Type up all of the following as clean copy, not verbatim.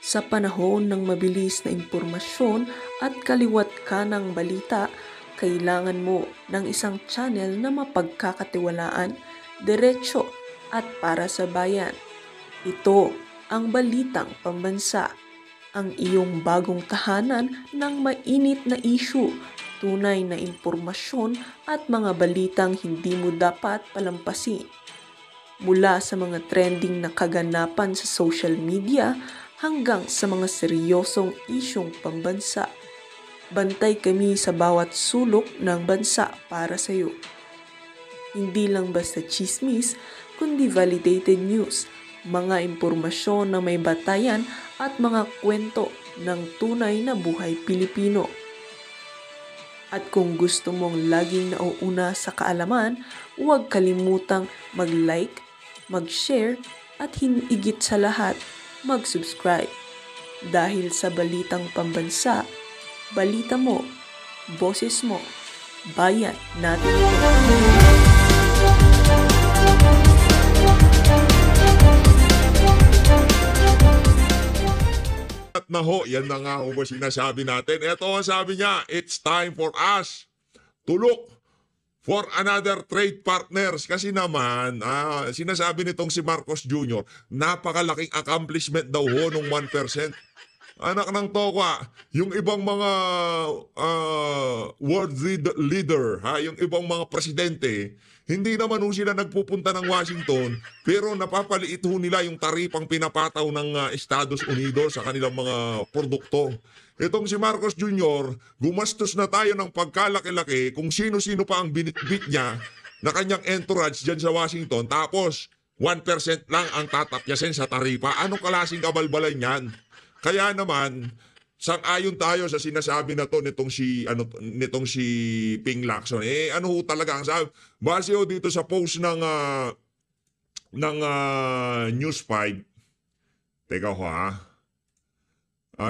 Sa panahon ng mabilis na impormasyon at kaliwat ka ng balita, kailangan mo ng isang channel na mapagkakatiwalaan, diretso at para sa bayan. Ito ang Balitang Pambansa, ang iyong bagong tahanan ng mainit na issue, tunay na impormasyon at mga balitang hindi mo dapat palampasin. Mula sa mga trending na kaganapan sa social media hanggang sa mga seryosong isyong pambansa. Bantay kami sa bawat sulok ng bansa para sa iyo. Hindi lang basta chismis, kundi validated news, mga impormasyon na may batayan at mga kwento ng tunay na buhay Pilipino. At kung gusto mong laging nauuna sa kaalaman, huwag kalimutang mag-like, mag-share at higit sa lahat, mag-subscribe. Dahil sa Balitang Pambansa, balita mo, boses mo, bayan natin ito. At naho, yan na nga ba sinasabi natin. Ito ang sabi niya, it's time for us to look for another trade partners. Kasi naman, sinasabi nitong si Marcos Jr., napakalaking accomplishment daw ho nung 1%. Anak ng tokwa, yung ibang mga world leader, yung ibang mga presidente, hindi naman ho sila nagpupunta ng Washington, pero napapaliit ho nila yung taripang pinapataw ng Estados Unidos sa kanilang mga produkto. Itong si Marcos Jr., gumastos na tayo ng pagkalaki-laki kung sino-sino pa ang binitbit niya na kanyang entourage dyan sa Washington, tapos 1% lang ang tatapyasin sa taripa. Anong klaseng kabalbalan yan? Kaya naman, sang-ayon tayo sa sinasabi na to nitong si Ping Lacson. Ano ho talaga ang sabi? Base ho dito sa post ng News 5. Teka ho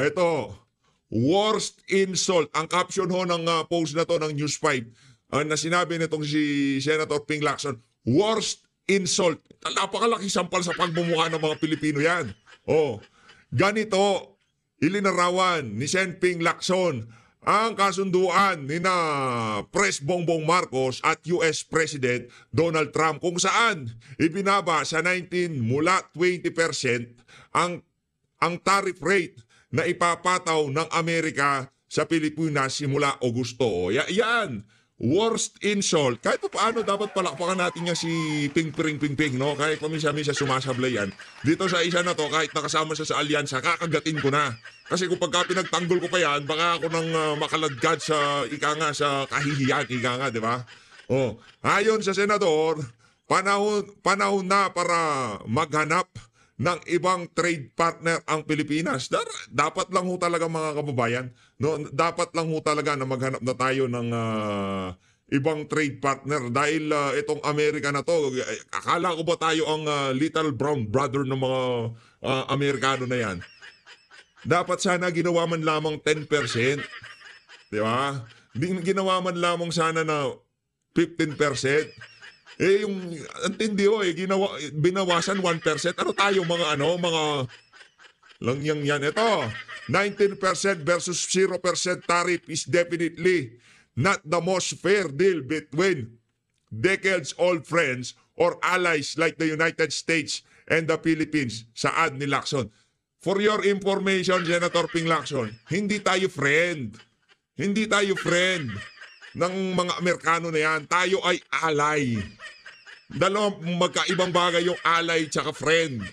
ito, worst insult. Ang caption ho ng post na to ng News 5 na sinabi nitong si Senator Ping Lacson, worst insult. Napakalaki sampal sa pagmumukha ng mga Pilipino yan. Ganito, ilinarawan ni Sen Ping Lacson ang kasunduan ni na Pres Bongbong Marcos at US President Donald Trump kung saan ibinaba sa 19 mula 20% ang tariff rate na ipapataw ng Amerika sa Pilipinas simula Agosto. Yan! Worst insult. Kahit pa paano dapat palakpakan natin niya si Ping Ping, no? Kahit paminsan-minsan sumasablay yan. Dito sa isa na to, kahit nakasama siya sa alyansa, kakagatin ko na. Kasi kung pagka pinagtanggol ko pa yan, baka ako nang makaladkad sa sa kahihiyan, di ba? Ayon sa senador, panahon na para maghanap ng ibang trade partner ang Pilipinas. Dapat lang ho talaga mga kababayan, no? Dapat lang ho talaga na maghanap na tayo ng ibang trade partner dahil itong Amerika na to, akala ko ba tayo ang little brown brother ng mga Amerikano na yan? Dapat sana ginawa man lamang 10%. Di ba? Ginawa man lamang sana na 15%. Yung antindi binawasan 1%. Ano tayo mga lang yan. Ito, 19% versus 0% tariff is definitely not the most fair deal between decades-old friends or allies like the United States and the Philippines, saad ni Lacson. For your information, Senator Ping Lacson, hindi tayo friend. Hindi tayo friend ng mga Amerikano na yan. Tayo ay ally. Dalawang magkaibang bagay yung ally tsaka friend.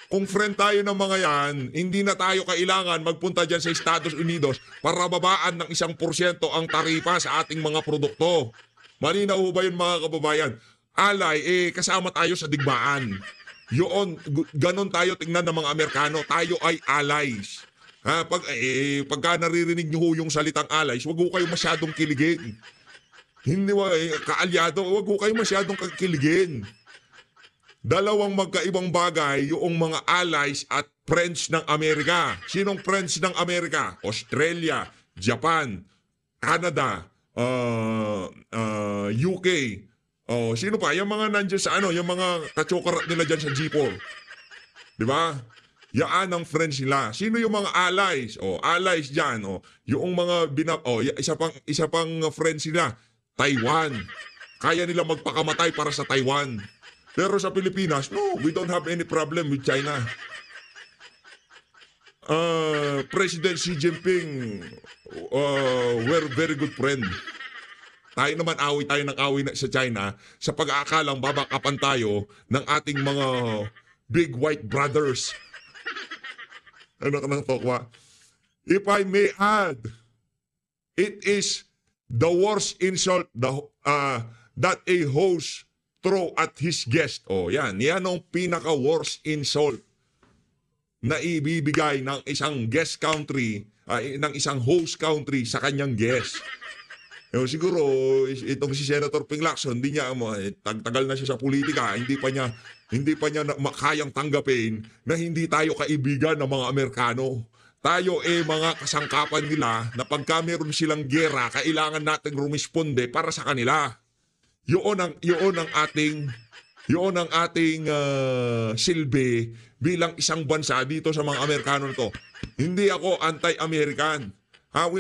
Kung friend tayo ng mga yan, hindi na tayo kailangan magpunta dyan sa Estados Unidos para babaan ng 1% ang taripa sa ating mga produkto. Malinaw ba yun mga kababayan? Ally, kasama tayo sa digmaan. Yun, ganon tayo tingnan ng mga Amerikano. Tayo ay allies. Pagka naririnig nyo yung salitang allies, wag ho kayo masyadong kiligin. Hindi kaalyado, wag ho kayo masyadong kiligin. Dalawang magkaibang bagay yung mga allies at friends ng Amerika. Sinong friends ng Amerika? Australia, Japan, Canada, UK. Sino pa? Yung mga nandiyan sa yung mga kachokarat nila dyan sa G4. Di ba? Yaan ang friends nila. Sino yung mga allies? Allies dyan. Yung mga isa pang friends nila, Taiwan. Kaya nila magpakamatay para sa Taiwan. Pero sa Pilipinas, no, we don't have any problem with China. President Xi Jinping, we're very good friend. Tayo naman tayo ng away sa China sa pag-aakalang babakapan tayo ng ating mga big white brothers. Ano ka ng tokwa? If I may add, it is the worst insult that a host throw at his guest. Yan ang pinaka-worst insult na ibibigay ng isang guest country, ng isang host country sa kanyang guest. Siguro, itong si Senator Ping Lacson, tagal na siya sa politika, hindi pa niya kayang tanggapin na hindi tayo kaibigan ng mga Amerikano. Tayo mga kasangkapan nila na pagka meron silang gera, kailangan natin rumisponde para sa kanila. Yun ang ating silbi bilang isang bansa dito sa mga Amerikano to. Hindi ako anti-American.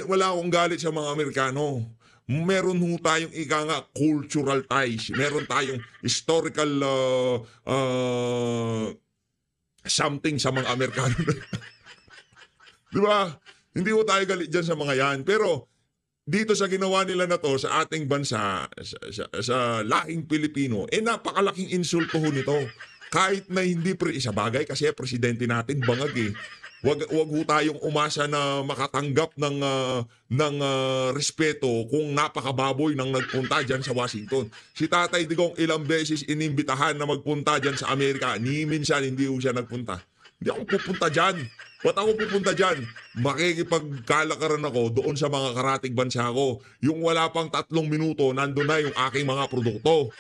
Wala akong galit sa mga Amerikano. Meron tayong cultural ties. Meron tayong historical something sa mga Amerikano. Di ba? Hindi tayo galit dyan sa mga yan. Pero dito sa ginawa nila na to sa ating bansa, sa lahing Pilipino, napakalaking insulto nito. Kahit na hindi isa bagay kasi presidente natin bangag eh. Wag tayong umasa na makatanggap ng respeto kung napakababoy nang nagpunta diyan sa Washington. Si Tatay Digong ilang beses inimbitahan na magpunta diyan sa Amerika, ni minsan hindi siya nagpunta. Hindi ako pupunta diyan. Ba't ako pupunta dyan? Makikipagkalakaran ako doon sa mga karatig bansa ko. Yung wala pang 3 minuto, nandun na yung aking mga produkto.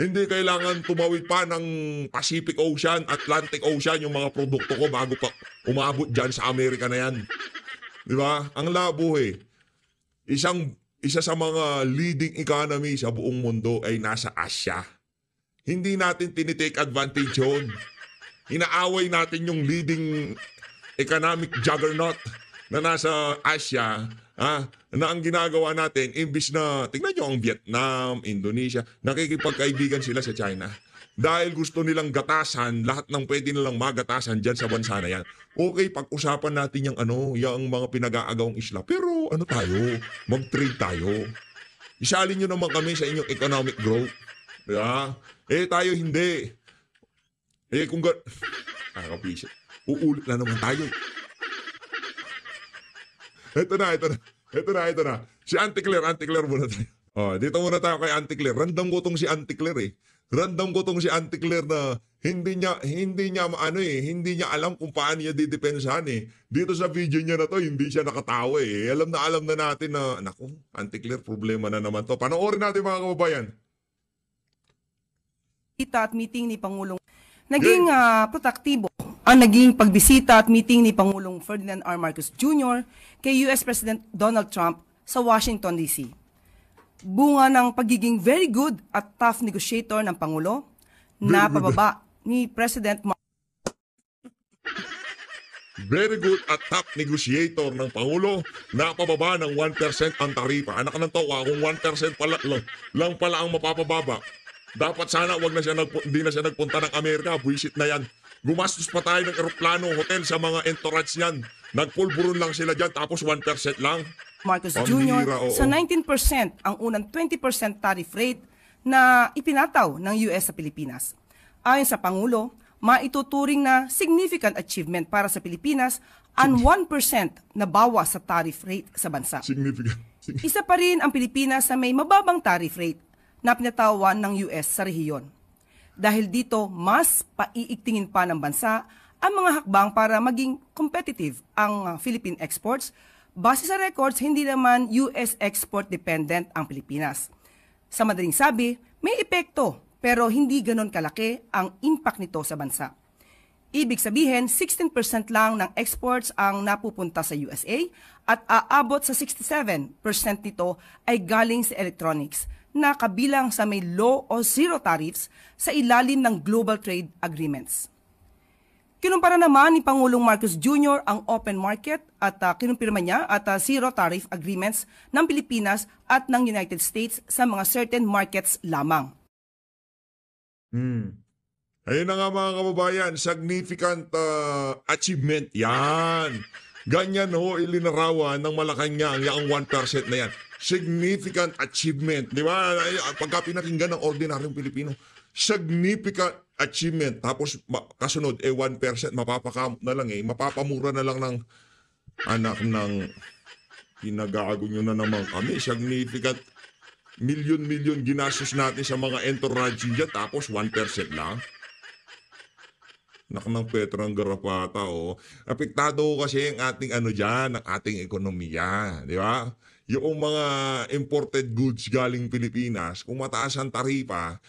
Hindi kailangan tumawid pa ng Pacific Ocean, Atlantic Ocean yung mga produkto ko bago pa umabot dyan sa Amerika na yan. Di ba? Ang labo eh. Isa sa mga leading economy sa buong mundo ay nasa Asia. Hindi natin tinitake advantage yun. Inaaway natin yung leading economic juggernaut na nasa Asia, na ang ginagawa natin, imbis na, tingnan nyo ang Vietnam, Indonesia, nakikipagkaibigan sila sa China. Dahil gusto nilang gatasan, lahat ng pwede nilang magatasan dyan sa bansa na yan. Okay, pag-usapan natin yung mga pinag-aagawang isla. Pero tayo? Mag-trade tayo. Isalin nyo naman kami sa inyong economic growth. Yeah? Tayo hindi. Kung kapisip. Uulit na naman tayo. Ito na. Si Auntie Claire muna tayo. Dito muna tayo kay Auntie Claire. Random ko tong si Auntie Claire eh. Na hindi niya alam kung paano niya didepensahan eh. Dito sa video niya na to, hindi siya nakatawa eh. Alam na natin na, naku, Auntie Claire, problema na naman to. Panoorin natin mga kababayan. At meeting ni Pangulong naging protaktibo ang naging pagbisita at meeting ni Pangulong Ferdinand R. Marcos Jr. kay US President Donald Trump sa Washington, D.C. Bunga ng pagiging very good at tough negotiator ng Pangulo na pababa ni President Very good at top negotiator ng Pangulo na pababa ng 1% ang taripa. Anak ng tawa, kung 1% lang pala ang mapapababa. Dapat sana hindi na siya nagpunta ng Amerika. Buisit na yan. Gumastos pa tayo ng eroplano, hotel sa mga entourage yan. Nagpulburon lang sila dyan tapos 1% lang. Marcos Jr. sa 19% ang unang 20% tariff rate na ipinataw ng US sa Pilipinas. Ayon sa Pangulo, maituturing na significant achievement para sa Pilipinas ang 1% na bawas sa tariff rate sa bansa. Significant. Isa pa rin ang Pilipinas sa may mababang tariff rate na pinatawan ng US sa rehiyon. Dahil dito, mas paiigtingin pa ng bansa ang mga hakbang para maging competitive ang Philippine exports. Base sa records, hindi naman US export dependent ang Pilipinas. Sa madaling sabi, may epekto pero hindi ganon kalaki ang impact nito sa bansa. Ibig sabihin, 16% lang ng exports ang napupunta sa USA at aabot sa 67% nito ay galing sa electronics na kabilang sa may low o zero tariffs sa ilalim ng global trade agreements. Kinumpara naman ni Pangulong Marcos Jr. ang open market at kinumpirma niya at zero tariff agreements ng Pilipinas at ng United States sa mga certain markets lamang. Ayun na nga mga kababayan, significant achievement yan. Ganyan ho, ilinarawan ng Malacanang, yung 1% na yan. Significant achievement. Di ba? Pagka pinakinggan ng ordinaryong Pilipino, significant achievement. Tapos kasunod, 1%, mapapakamot na lang mapapamura na lang ng anak ng pinagago nyo na naman kami. Significant milyon-milyon ginastos natin sa mga entourage dyan, tapos 1% lang. Nak ng Petrang Garapata, Apektado kasi ang ating ang ating ekonomiya, di ba? Yung mga imported goods galing Pilipinas, kung mataas ang taripa,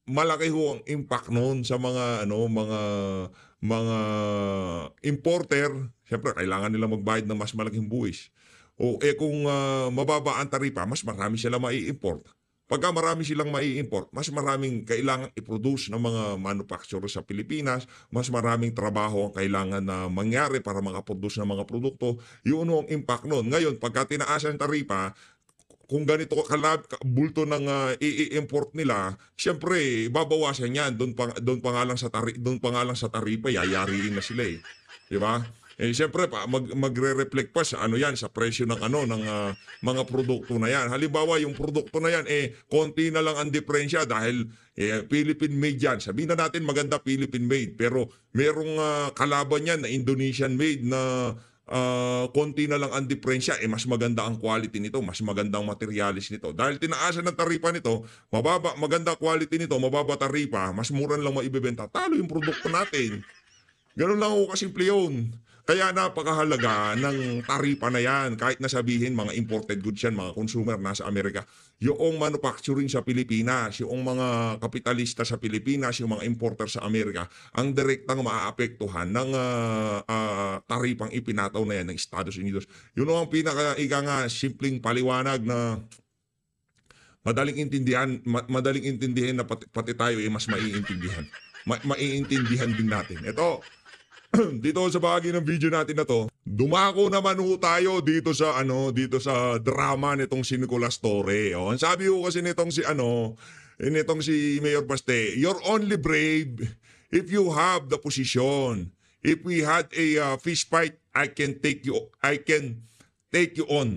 malaki ho ang impact noon sa mga mga importer. Siyempre, kailangan nila magbayad ng mas malaking buwis. Kung mababa ang taripa, mas marami sila mai-import. Pagka marami silang mai-import, mas maraming kailangan i-produce ng mga manufacturer sa Pilipinas, mas maraming trabaho ang kailangan na mangyari para makaproduce ng mga produkto. Yun ang impact noon. Ngayon, pagka tinaas ang taripa, kung ganito bulto ng i-import nila, siyempre babawasan yan. Doon pa nga lang sa taripa, yayariin na sila Di ba? Siyempre magre-reflect pa sa sa presyo ng ng mga produkto na yan. Halimbawa, yung produkto na yan konti na lang ang diferensya dahil Philippine made yan. Sabihin na natin maganda Philippine made, pero merong kalaban yan na Indonesian made na konti na lang ang diferensya, mas maganda ang quality nito, mas maganda ang materialis nito. Dahil tinaasan ng taripa nito, maganda quality nito, mababa taripa, mas mura lang maibebenta. Talo yung produkto natin. Ganun lang ako kasimple yun. Kaya napakahalaga ng taripa na yan. Kahit na sabihin mga imported goods yan, mga consumer nasa Amerika. Yung manufacturing sa Pilipinas, yung mga kapitalista sa Pilipinas, yung mga importer sa Amerika, ang direktang maaapektuhan ng taripang ipinataw na yan ng Estados Unidos. Yun ang simpleng paliwanag na madaling intindihan na pati tayo mas maiintindihan. Maiintindihan din natin. Ito, dito sa bahagi ng video natin na to, dumako naman tayo dito sa drama nitong si Nicolas Torre. Ang sabi ko kasi nitong si Mayor Baste, you're only brave if you have the position. If we had a fist fight, I can take you on.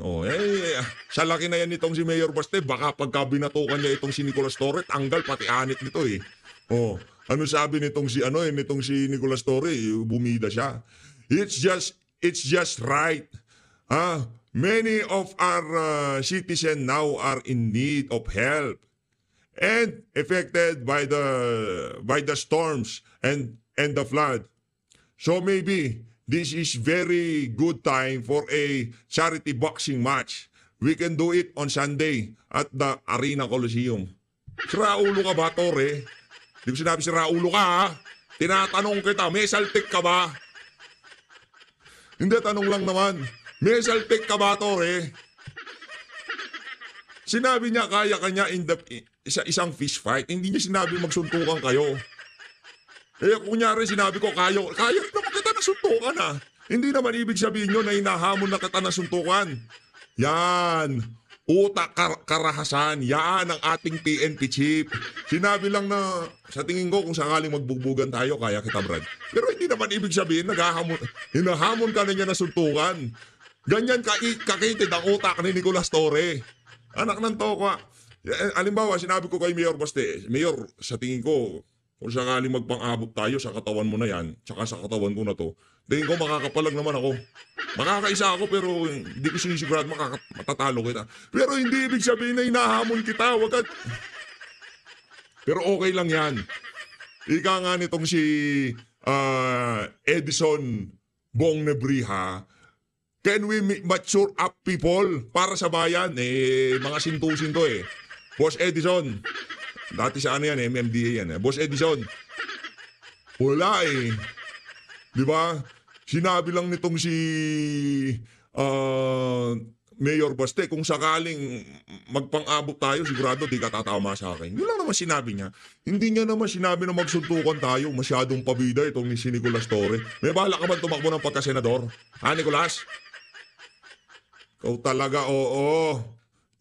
Sa laki na yan nitong si Mayor Baste, baka pagka binatukan niya itong si Nicolas Torre, tanggal pati anit nito Ano sabi nitong si Nicolas Torre, bumida siya. It's just right. Many of our citizens now are in need of help and affected by the storms and the flood. So maybe this is very good time for a charity boxing match. We can do it on Sunday at the Arena Coliseum. Siraulo ka ba, Torre? Di ko sinabi siraulo ka, Tinatanong kita, may saltik ka ba? Hindi, tanong lang naman. May saltik ka ba, Torre? Sinabi niya kaya kanya isang fist fight. Hindi niya sinabi magsuntukan kayo. Kunyari sinabi ko kaya naman kita na suntukan Hindi naman ibig sabihin nyo na hinahamon na kita na suntukan. Yan. Utak karahasan. Yan ang ating PNP chief. Sinabi lang na sa tingin ko kung sakaling magbugbugan tayo, kaya kita, Brad. Pero hindi naman ibig sabihin hinahamon ka na niya na suntukan. Ganyan kakitid ang utak ni Nicolas Torre. Anak ng tokwa. Alimbawa, sinabi ko kay Mayor Baste, Mayor, sa tingin ko, kung sakaling magpang-abot tayo sa katawan mo na yan, tsaka sa katawan ko na to, tingin ko makakapalag naman ako. Makakaisa ako pero hindi ko sinisigurado matatalo kita. Pero hindi ibig sabihin na hinahamon kita. Pero okay lang yan. Ika nga nitong si Edison Bong Nebriha, can we mature up people para sa bayan? Mga sintusin to Boss Edison, dati sa MMDA yan Boss Edison, wala Di ba? Sinabi lang nitong si Mayor Baste, kung sakaling magpang-abot tayo, sigurado di ka tatama sa akin. Yun lang naman sinabi niya. Hindi niya naman sinabi na magsuntukan tayo. Masyadong pabida itong si Nicolas Torre. May bala ka ba tumakbo ng pagkasenador? Ha, Nicolas? Ikaw talaga, oo.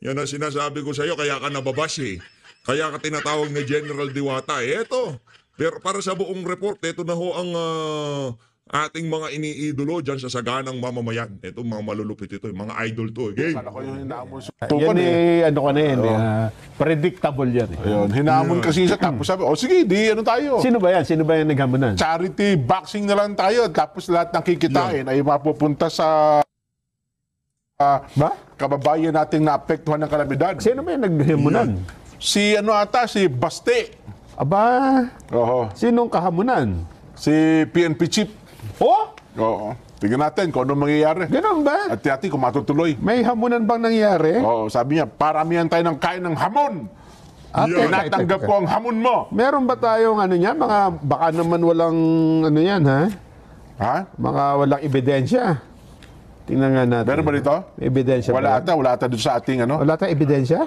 Yan ang sinasabi ko sa'yo, kaya ka nababas eh. Kaya ka tinatawag na General Diwata. Eto, pero para sa buong report, eto na ho ang ating mga iniidolo dyan sa saganang mamamayan. Ito mga malulupit ito, mga idol to. Okay? Ako yung hinaamon sa Yan tukan ano ka na yan, predictable yan. Ayun, hinaamon kasi siya tapos sabi, sige, di ano tayo. Sino ba yan? Sino ba yan naghamunan? Charity boxing na lang tayo tapos lahat ng kikitain ay mapupunta sa Ba? kababayan nating naapektuhan ng kalamidad. Sino ba yan naghamunan? Si ano ata, si Baste. Aba, Oo. sinong kahamunan? Si PNP Chief. Oh, Oo. Tingnan natin kung ano mangyayari. ganun ba? At natin kung matutuloy. May hamunan bang nangyari? Oo, sabi niya, paramihan tayo ng kain ng hamon. Tinatanggap ko ang hamon mo. Meron ba tayong ano niyan? Baka naman walang ano yan, ha? Ha? Mga walang ebidensya. Tingnan nga natin. Meron ba dito? May ebidensya ba? Wala ata doon sa ating ano. Wala tayong ebidensya?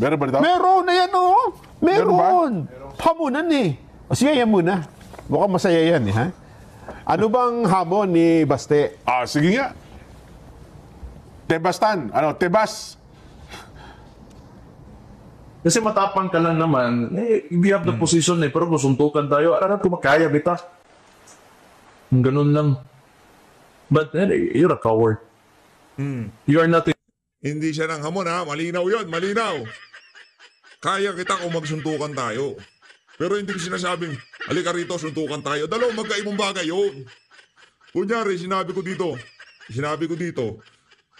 Meron ba dito? Meron na yan, oh. Meron ba? Meron. Hamunan eh. O sige, yan muna. Mukhang masaya yan eh, ha? Ano bang hamon ni Baste? Sige nga. Tebastan. Tebas. Kasi matapang ka lang naman, we have the position pero kung suntukan tayo, alam ko makaya bita. Ganun lang. But you're a coward. You are not Hindi siya ng hamon ha. Malinaw yon, malinaw. Kaya kita kung magsuntukan tayo. Pero hindi ko sinasabing, halika rito, suntukan tayo. Dalawang magkaibang bagay yun. Kunyari, sinabi ko dito,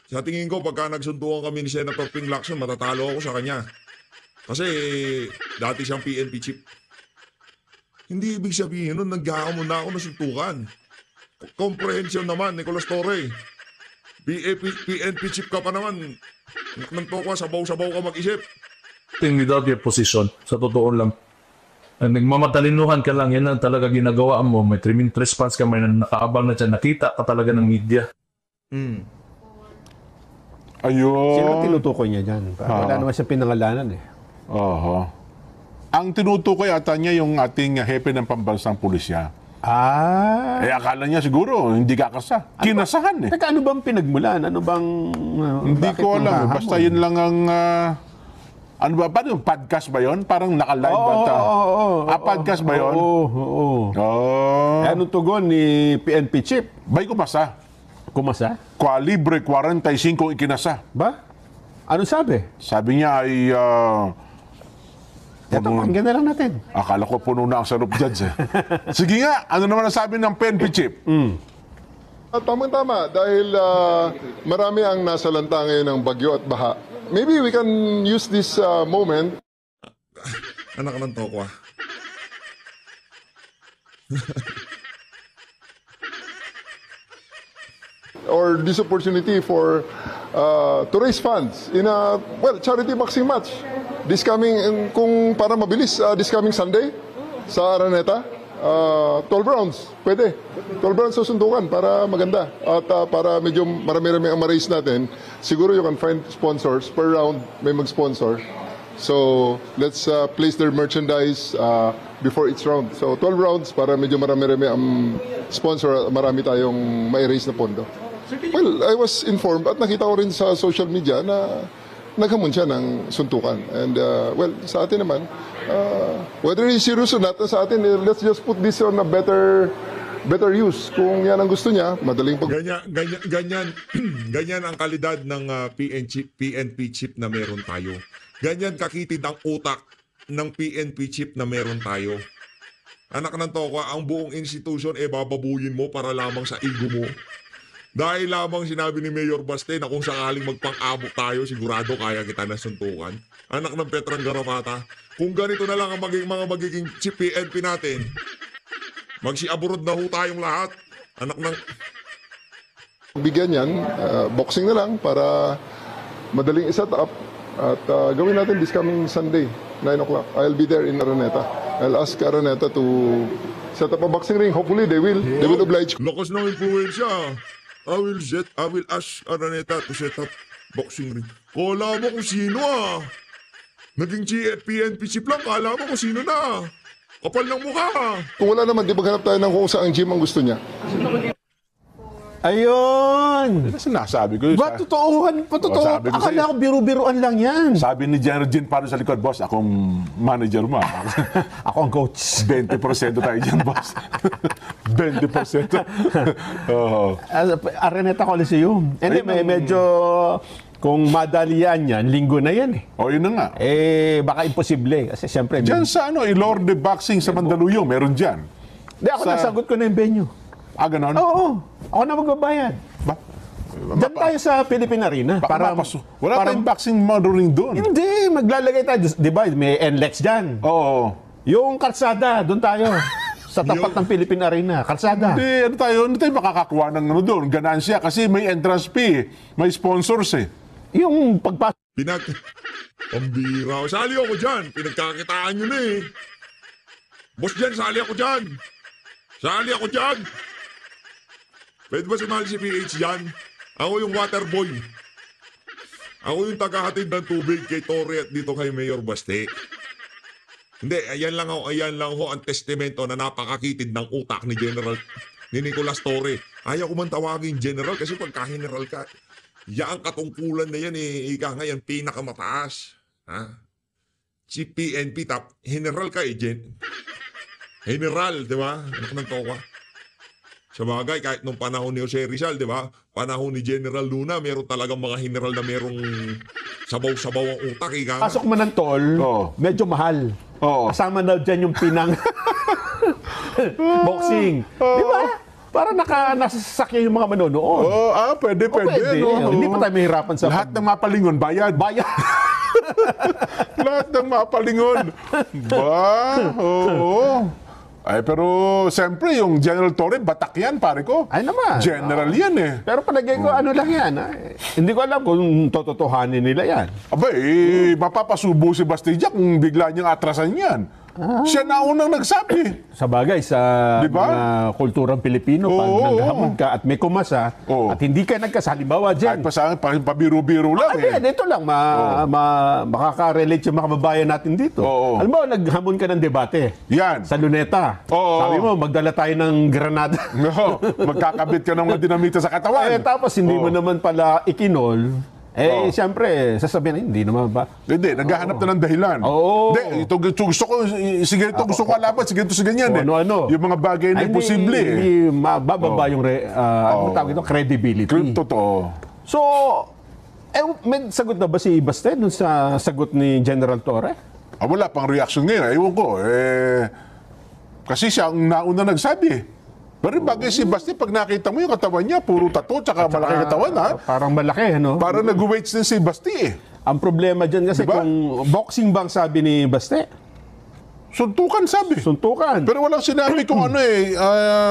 sa tingin ko, pagka nagsuntukan kami ni Senator Ping Lacson, matatalo ako sa kanya. Kasi, dati siyang PNP chief. Hindi ibig sabihin nun, naghahamon na ako na suntukan. Comprehension naman, Nicolas Torre. PNP chief ka pa naman. Nanto ka, sabaw-sabaw ka mag-isip. without your position. Sa totoo lang. Nagmamatalinuhan ka lang, yan ang talaga ginagawa mo. May 3-minute response ka, may nakaabang na dyan. Nakita ka talaga ng media. Ayun. Sino tinutukoy niya dyan? Wala naman siya pinangalanan eh. Oho. Ang tinutukoy ata niya yung ating hepe ng pambansang pulisya. Akala niya siguro hindi kakasa. Kinasahan eh. Teka, ano bang pinagmulan? Ano bang... Hindi bakit ko alam. mahahamon? Basta yun lang ang... ano ba? Paano yung podcast ba yun? Parang naka-live ba ata? Podcast ba yun? Oo. Anong tugon ni PNP Chief? Bay kumasa. Kumasa? Libre 45 ikinasa. Ba? Ano sabi? Sabi niya ay... Ito, pakinggan na lang natin. Akala ko puno na ang sarup judge eh. Sige nga, ano naman ang sabi ng PNP Chief? Tama-tama dahil marami ang nasalanta ngayon ng bagyo at baha. Maybe we can use this moment Anak ng tokwa. or this opportunity for to raise funds in a charity boxing match this coming kung para mabilis this coming Sunday sa Araneta. 12 rounds, pwede. 12 rounds susundukan para maganda. At para medyo marami-rami ang ma-raise natin, siguro you can find sponsors. Per round, may mag-sponsor. So, let's place their merchandise before each round. So, 12 rounds para medyo marami-rami ang sponsor at marami tayong ma-raise na pondo. Well, I was informed at nakita ko rin sa social media na naghamon siya ng suntukan. And, sa atin naman, whether he's serious or not, sa atin, let's just put this on a better use. Kung yan ang gusto niya, madaling pag... Ganyan ang kalidad ng PNP chip na meron tayo. Ganyan kakitid ang utak ng PNP chip na meron tayo. Anak ng tokwa, ang buong institution bababuyin mo para lamang sa ego mo. Dahil lamang sinabi ni Mayor Baste na kung sakaling magpang-abot tayo, sigurado kaya kita na suntukan. Anak ng Petrang Garapata, kung ganito na lang ang magiging chief PNP natin, magsi-abroad na ho tayong lahat. Anak ng... Bigyan yan, boxing na lang para madaling iset up at gawin natin this coming Sunday, 9 o'clock. I'll be there in Araneta. I'll ask Araneta to set up a boxing ring. Hopefully, they will oblige. Lakas ng influensya. I will ask Araneta to set up Boxing ring. Kala mo kung sino ah. Naging PNP chief lang, kala mo kung sino na. Kapal ng mukha. Kung wala naman, di maghanap tayo ng kung saan gym ang gusto niya. Ayun! Ano sinasabi ko? Ba, totoohan? Totoo. sabi ko Akala sa'yo. ko biru-biruan lang yan. Sabi ni General Jean Paro sa likod, boss, akong manager mo. Ako ang coach. 20% tayo dyan, boss. 20%. Oo. Araneta Coliseum. Hindi, may medyo... Kung madalian yan, linggo na yan eh. O, yun na nga. Baka imposible. Kasi siyempre... Diyan sa Ilorde Boxing sa Mandaluyong, meron dyan. Hindi, ako nasagot ko na yung venue. Ganon? Oo. Ako na magbabayad. Ba? Diyan tayo sa Philippine Arena. Wala tayong boxing ring doon. Hindi, maglalagay tayo. Di ba, may NLEX dyan. Oo. Yung kalsada, doon tayo. Sa tapat ng Philippine Arena. Kalsada. Hindi tayo makakakuha ng doon. Ganansya kasi may entrance fee. May sponsors eh. Yung pagpasok. Pambira. Sali ako dyan. Pinagkakitaan nyo na eh. Boss dyan, sali ako dyan. Sali ako dyan. Pwede ba sumali si PH dyan? Ako yung water boy. Ako yung tagahatid ng tubig kay Torre at dito kay Mayor Baste. Hindi, ayan lang ho ang testamento na napakakitid ng utak ni Nicolas Torre. Ayaw ko man tawagin general kasi pagka-general ka, ang katungkulan na yan ika nga yan pinakamataas. Ha? Si PNP general ka general, di ba? Ano nang toka? Sa bagay, kahit nung panahon ni Jose Rizal, di ba? Panahon ni General Luna, meron talagang mga general na merong sabaw-sabaw ang utak. Pasok mo ng tol, medyo mahal. Kasama na dyan yung pinang boxing. Di ba? Para nasasakyan yung mga manonood. Pwede. No? Hindi pa tayo mahirapan sa... Lahat ng mapalingon, bayad. Lahat ng mapalingon. Oo. Pero siyempre yung General Torre, batak yan, pare ko. Ay naman. General yan eh. Pero palagay ko, ano lang yan. Hindi ko alam kung tototohanin nila yan. Mapapasubo si Bastilla kung bigla niyang atrasan yan. Siya na unang nagsabi. Sa bagay, sa diba? mga kulturang Pilipino, pag naghahamon ka at may kumasa, at hindi ka nagkasalimbawa dyan. Kahit pa sa akin, pabiru-biru lang Dito lang, makaka-relate yung mga kababayan natin dito. Alam mo, naghamon ka ng debate. Yan. Sa Luneta. Sabi mo, magdala tayo ng granada. Magkakabit ka ng mga dinamita sa katawan. Tapos hindi mo naman pala ikinol. Siyempre, sasabihin, hindi naman ba? Hindi, naghahanap na ng dahilan. Hindi, ito gusto ko, sige ito gusto ko alapat, sige ito sige ganyan Ano? Yung mga bagay na imposible Hindi mababa yung ano tawag ito, credibility. Totoo. So, may sagot na ba si Baste dun sa sagot ni General Torre? Wala pang reaction ngayon. Ewan ko. Kasi siya ang nauna nagsabi. Pero bagay si Basti, pag nakita mo yung katawan niya, puro tato, tsaka malaki katawan, ha? Parang malaki, no? Parang nag-weights din si Basti, eh. Ang problema dyan kasi diba? kung boxing bang sabi ni Baste? Suntukan, sabi. Suntukan. Pero walang sinabi kung ano eh.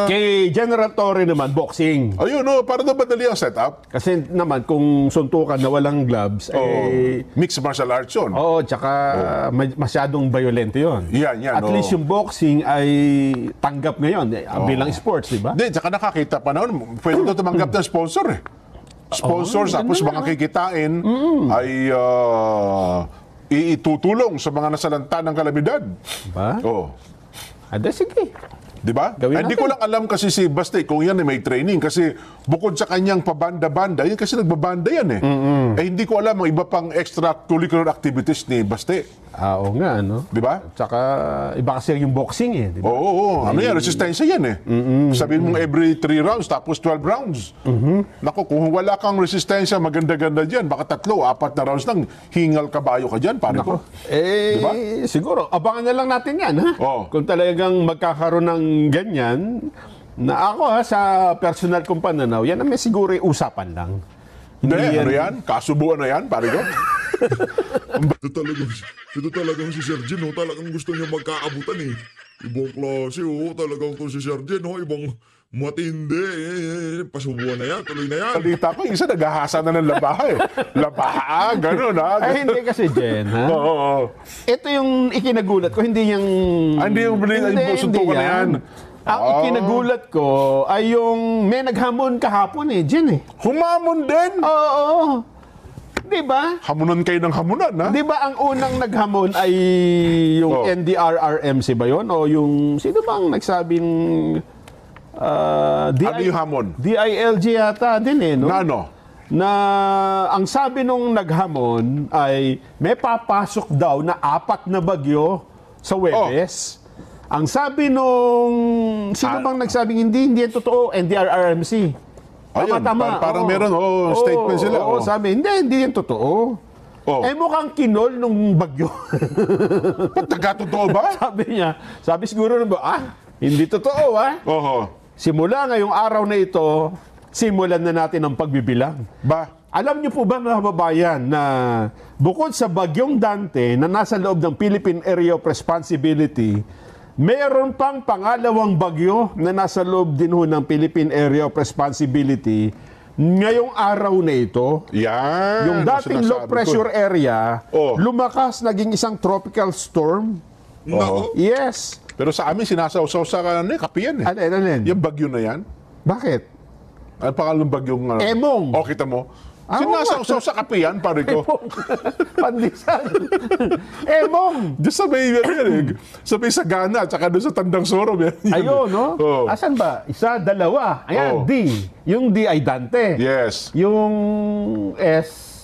Kay General Torre naman, boxing. Ayun, para na madali ang setup. Kasi naman, kung suntukan na walang gloves, mixed martial arts yun. Tsaka masyadong violento yun. Yan. At least yung boxing ay tanggap ngayon bilang sports, di ba? Hindi, tsaka nakakita pa naman, pwede ito tumanggap ng sponsor eh. Sponsors, tapos mga kikitain ay itutulong sa mga nasalanta ng kalamidad. Ba? Sige. Di ba? Gawin Hindi ko lang alam kasi si Baste kung yan ay may training kasi bukod sa kanyang pabanda-banda, yun kasi nagbabanda yan eh. Hindi ko alam ang iba pang extracurricular activities ni Baste. Oo nga, no? Di ba? Tsaka iba kasi yung boxing eh, di ba? Ano yan? Resistensya yan eh. Sabihin mong every 3 rounds tapos 12 rounds. Naku, kung wala kang resistensya, maganda-ganda dyan. Baka 3, 4 na rounds lang, hingal kabayo ka dyan, pare ko. Diba? Siguro, abangan na lang natin yan, ha? Kung talagang magkakaroon ng ganyan, na ako sa personal kong pananaw, yan may siguro usapan lang. Hindi, ano yan? Kasubuan na yan, pare ko? Ito talagang si Sergeant, talagang gusto niya magkaabutan eh. Ibang klase, talagang to si Sergeant, ibang matindi. Pasubuan na yan, tuloy na yan. Kalita ko, isa naghahasa na ng labaha eh. Labaha, gano'n ha? Ay, hindi kasi, Jen, ha? Ito yung ikinagulat ko, hindi yung... Hindi yung suntukan na yan. Ang ikinagulat ko ay yung may naghamon kahapon Jen eh. Humamon din? Oo. Di ba? Hamunan kayo ng hamunan, ha? Di ba ang unang naghamon ay yung NDRRMC ba yun? O yung, sino bang nagsabing Ano yung hamon? DILG yata din eh, no? Na ano? Na ang sabi nung naghamon ay may papasok daw na 4 na bagyo sa Webes. Ang sabi nung, sino bang nagsabing hindi yan totoo? NDRRMC. Ayun, Tama. parang meron, statement sila. Oo, sabi, hindi yan totoo. Eh mukhang kinol nung bagyo. Taga-totoo ba? sabi siguro hindi totoo Oho. Simula ngayong araw na ito, simulan na natin ang pagbibilang. Ba? Alam niyo po ba mga kababayan na bukod sa bagyong Dante na nasa loob ng Philippine Area of Responsibility, meron pang pangalawang bagyo na nasa loob din ho ng Philippine Area of Responsibility ngayong araw na ito. Yan. Yung dating low pressure area, lumakas, naging isang tropical storm. Nako. Yes. Pero sa amin, sinasawsaw sa kapiyan eh. Alin? Yung bagyo na yan. Bakit? Ano pangalan ng bagyong... Emong. Kita mo. Sinasawsaw sa kapiyan, pare ko. Pandisan. Emong. Diyan sabay sa Ghana, tsaka doon sa Tandang Soro. Ayun, no? Asan ba? Isa, dalawa. Ayan, D. Yung D ay Dante. Yes. Yung S,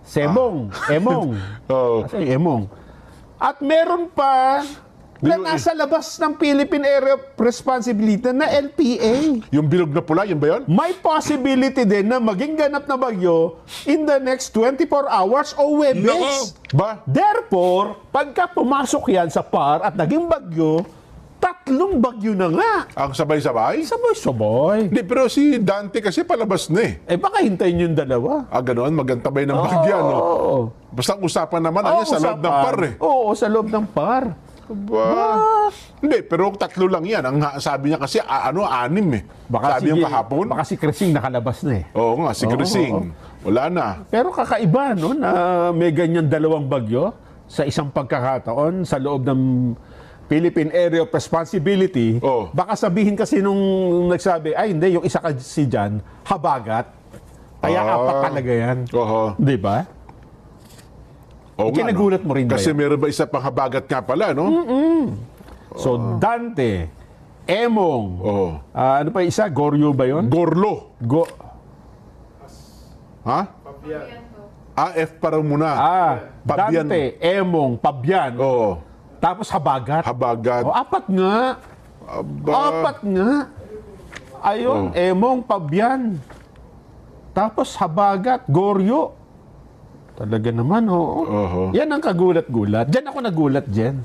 Semong. Emong. Asan yung Emong? At meron pa na nasa labas ng Philippine Area of Responsibility na LPA. Yung bilog na pula, yun ba yun? May possibility din na maging ganap na bagyo in the next 24 hours o Webes. Ba? Therefore, pagka pumasok yan sa PAR at naging bagyo, 3 bagyo na nga. Ang sabay-sabay? Sabay-sabay. Hindi, pero si Dante kasi palabas na eh. Baka hintayin yung dalawa. Ganoon, magantabay ng bagyan, no? Basta ang usapan naman, sa loob ng PAR eh. Oo, sa loob ng PAR. Hindi, pero 3 lang yan. Ang sabi niya kasi, 6 eh. Sabi yung kahapon. Baka si Crising nakalabas na eh. Oo nga, si Crising. Wala na. Pero kakaiba, no, na may ganyan 2 bagyo sa isang pagkakataon sa loob ng Philippine Area of Responsibility. Baka sabihin kasi nung nagsabi, hindi, yung isa kasi dyan, habagat. Kaya 4 talaga yan. Di ba? Kinagulat mo rin ba kasi yan? meron ba isa pang habagat nga pala, no? So, Dante, Emong, ano pa isa? Goryo ba yun? Gorlo. Ha? F parang muna. Pabian. Dante, Emong, Pabian. Tapos habagat. Habagat. 4 nga. 4 nga. Ayun, Emong, Pabian. Tapos habagat, Goryo. Talaga naman, Yan ang kagulat-gulat. Diyan ako nagulat, Jen.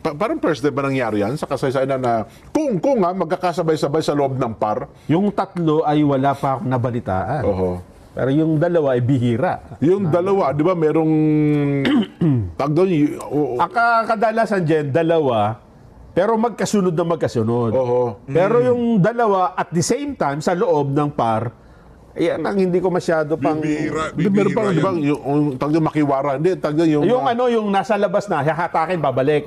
Parang first day ba nangyari yan sa kasaysayan na kung magkakasabay-sabay sa loob ng PAR? Yung 3 ay wala pa akong nabalitaan. Pero yung 2 ay bihira. Yung 2, di ba, merong... tag doon, Kadalasan, Jen, 2, pero magkasunod na magkasunod. Pero yung 2 at the same time sa loob ng PAR, yan ang hindi ko masyado pang... Bibihira Di ba, yung tag doon makiwara. Hindi, tag doon yung... Yung nasa labas na, hahatakin, babalik.